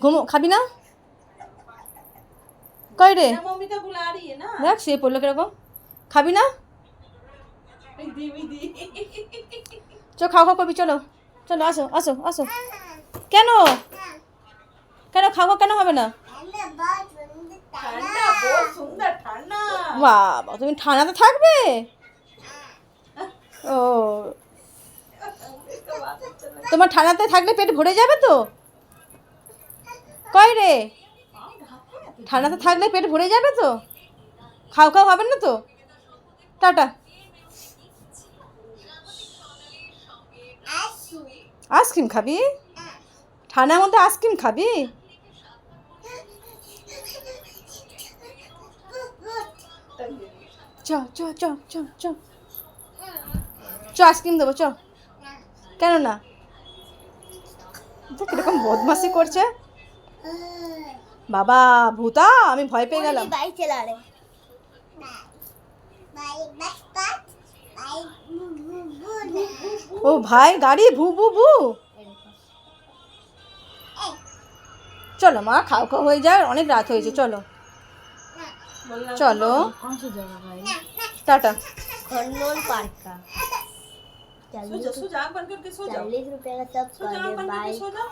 ঘুমো, খাবি না? কই রে? मम्मी तो बुला रही है ना। দেখ শুয়ে পড়লো কিরকম। খাবি না? दीदी চলো খাওয়া খাওয়া করবি, চলো চলো, আসো আসো আসো। কেন কেন খাওয়া কেন হবে না? ठंडा बहुत सुंदर ठंडा। বাবা তুমি ঠান্ডাতে থাকবে? ও তোমার ঠান্ডাতে থাকলে পেট ভরে যাবে তো? কই রে? ঠান্ডাতে থাকলে পেট ভরে যাবে তো? খাও খাও হবে না তো? টাটা। আইসক্রিম খাবি? ঠান্ডার মধ্যে আইসক্রিম খাবি? চ চ চ চ চ চ আইসক্রিম দেবো, চ। কেন না? দেখ কিরকম বদমাশি করছে বাবা। ভূতা, আমি ভয় পেয়ে গেলাম। बाइक चला रहे। ও ভাই গাড়ি ভু ভু ভু। চলো মা, খাও খাও হয়ে যায়, অনেক রাত হয়েছে, চলো চলো कौन सी जगह भाई? টাটা। खरनोल पार्क का सो जा आँख बंद करके सो जाओ। 40 रुपए का सब सो जा आँख बंद करके सो जाओ।